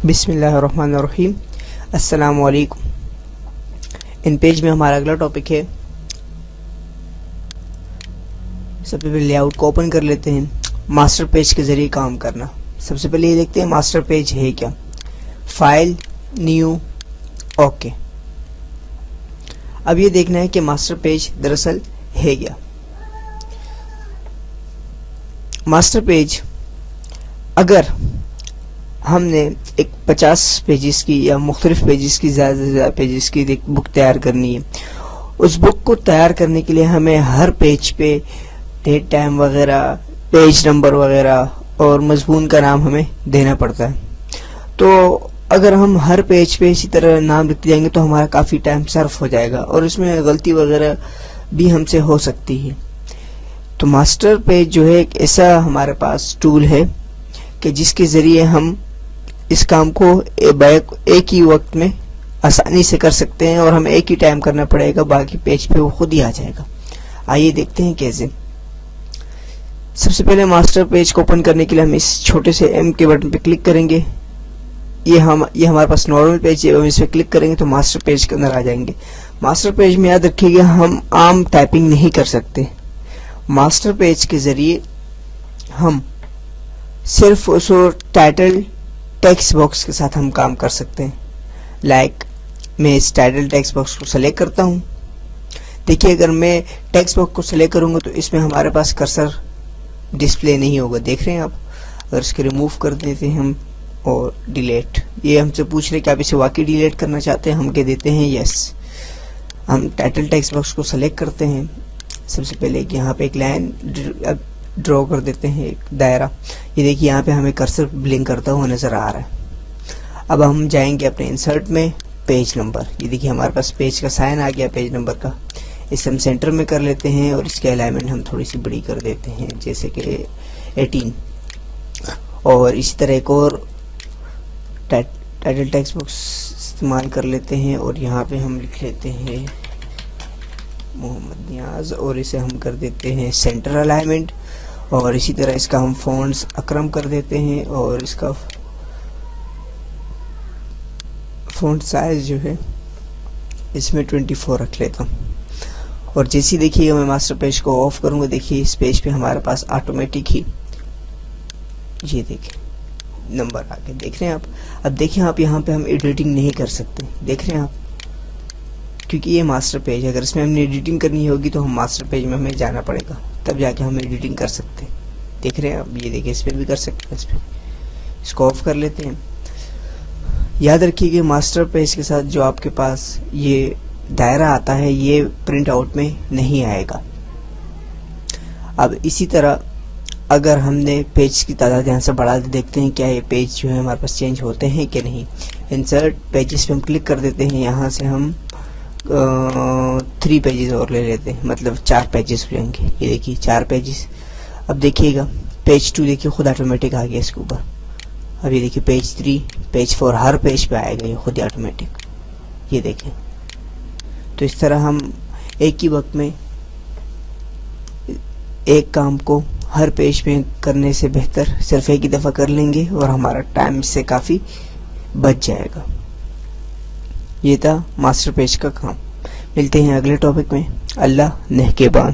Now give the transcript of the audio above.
بسم اللہ الرحمن الرحیم. السلام علیکم. ان پیج میں ہمارا اگلا ٹاپک ہے. سب سے پہلے لے آؤٹ کو اوپن کر لیتے ہیں. ماسٹر پیج کے ذریعے کام کرنا. سب سے پہلے یہ دیکھتے ہیں ماسٹر پیج ہے کیا. File, new, okay. اب یہ دیکھنا ہے کہ ماسٹر پیج دراصل ہے کیا. ماسٹر پیج اگر ہم نے ایک 50 پیجز کی یا مختلف پیجز کی زیادہ سے زیادہ پیجز کی بک تیار کرنی ہے، اس بک کو تیار کرنے کے لیے ہمیں ہر پیج پہ ڈیٹ ٹائم وغیرہ، پیج نمبر وغیرہ اور مضمون کا نام ہمیں دینا پڑتا ہے. تو اگر ہم ہر پیج پہ اسی طرح نام لکھتے جائیں گے تو ہمارا کافی ٹائم صرف ہو جائے گا اور اس میں غلطی وغیرہ بھی ہم سے ہو سکتی ہے. تو ماسٹر پیج جو ہے ایک ایسا ہمارے پاس ٹول ہے کہ جس کے ذریعے ہم اس کام کو ایک ہی وقت میں آسانی سے کر سکتے ہیں اور ہمیں ایک ہی ٹائم کرنا پڑے گا، باقی پیج پہ وہ خود ہی آ جائے گا. آئیے دیکھتے ہیں کیسے. سب سے پہلے ماسٹر پیج کو اوپن کرنے کے لیے ہم اس چھوٹے سے ایم کے بٹن پہ کلک کریں گے. یہ ہمارے پاس نارمل پیج ہے، ہم اس پہ کلک کریں گے تو ماسٹر پیج کے اندر آ جائیں گے. ماسٹر پیج میں یاد رکھیے گا ہم عام ٹائپنگ نہیں کر سکتے. ماسٹر پیج کے ذریعے ہم صرف اس ٹائٹل ٹیکسٹ باکس کے ساتھ ہم کام کر سکتے ہیں. لائک میں اس ٹائٹل ٹیکسٹ باکس کو سلیکٹ کرتا ہوں. دیکھیے اگر میں ٹیکسٹ باکس کو سلیکٹ کروں گا تو اس میں ہمارے پاس کرسر ڈسپلے نہیں ہوگا. دیکھ رہے ہیں آپ. اگر اس کے ریموو کر دیتے ہیں ہم اور ڈیلیٹ، یہ ہم سے پوچھ رہے کہ آپ اسے واقعی ڈیلیٹ کرنا چاہتے ہیں، ہم کہہ دیتے ہیں یس. ہم ٹائٹل ٹیکسٹ باکس کو سلیکٹ کرتے ہیں. سب سے پہلے یہاں پہ ایک لائن ڈرا کر دیتے ہیں، ایک دائرہ. یہ دیکھیے یہاں پہ ہمیں کرسر بلنک کرتا ہوا نظر آ رہا ہے. اب ہم جائیں گے اپنے انسرٹ میں، پیج نمبر. یہ دیکھیے ہمارے پاس پیج کا سائن آ گیا پیج نمبر کا. اسے ہم سینٹر میں کر لیتے ہیں اور اس کے الائنمنٹ ہم تھوڑی سی بڑی کر دیتے ہیں، جیسے کہ 18. اور اسی طرح ایک اور ٹائٹل ٹیکسٹ باکس استعمال کر لیتے ہیں اور یہاں پہ ہم لکھ لیتے ہیں محمد نیاز اور اسے ہم کر دیتے ہیں سینٹر الائنمنٹ. اور اسی طرح اس کا ہم فونٹس اکرم کر دیتے ہیں اور اس کا فونٹ سائز جو ہے اس میں 24 رکھ لیتا ہوں. اور جیسے دیکھیے گا میں ماسٹر پیج کو آف کروں گا، دیکھیے اس پیج پہ ہمارے پاس آٹومیٹک ہی یہ دیکھیں نمبر آ گئے. دیکھ رہے ہیں آپ. اب دیکھیں آپ یہاں پہ ہم ایڈیٹنگ نہیں کر سکتے. دیکھ رہے ہیں آپ، کیونکہ یہ ماسٹر پیج ہے. اگر اس میں ہم نے ایڈیٹنگ کرنی ہوگی تو ہم ماسٹر پیج میں ہمیں جانا پڑے گا، تب جا کے ہم ایڈیٹنگ کر سکتے ہیں. دیکھ رہے ہیں آپ. یہ دیکھیں اس پہ بھی کر سکتے ہیں. اس کو آف کر لیتے ہیں. یاد رکھیے کہ ماسٹر پیج کے ساتھ جو آپ کے پاس یہ دائرہ آتا ہے یہ پرنٹ آؤٹ میں نہیں آئے گا. اب اسی طرح اگر ہم نے پیج کی تعداد یہاں سے بڑھا دے، دیکھتے ہیں کیا یہ پیج جو ہے ہمارے پاس چینج ہوتے ہیں کہ نہیں. انسرٹ پیجز پہ ہم کلک کر دیتے ہیں. یہاں سے ہم 3 پیجز اور لے لیتے ہیں، مطلب 4 پیجز ہو جائیں گے. یہ دیکھیے 4 پیجز. اب دیکھیے گا پیج 2 دیکھیے خود آٹومیٹک آ گیا اس کے اوپر. اب یہ دیکھیے پیج 3، پیج 4 ہر پیج پہ آئے گا یہ خود آٹومیٹک. یہ دیکھیں. تو اس طرح ہم ایک ہی وقت میں ایک کام کو ہر پیج پہ کرنے سے بہتر صرف ایک ہی دفعہ کر لیں گے اور ہمارا ٹائم اس سے کافی بچ جائے گا. یہ تھا ماسٹر پیج کا کام. ملتے ہیں اگلے ٹاپک میں. اللہ نگہبان.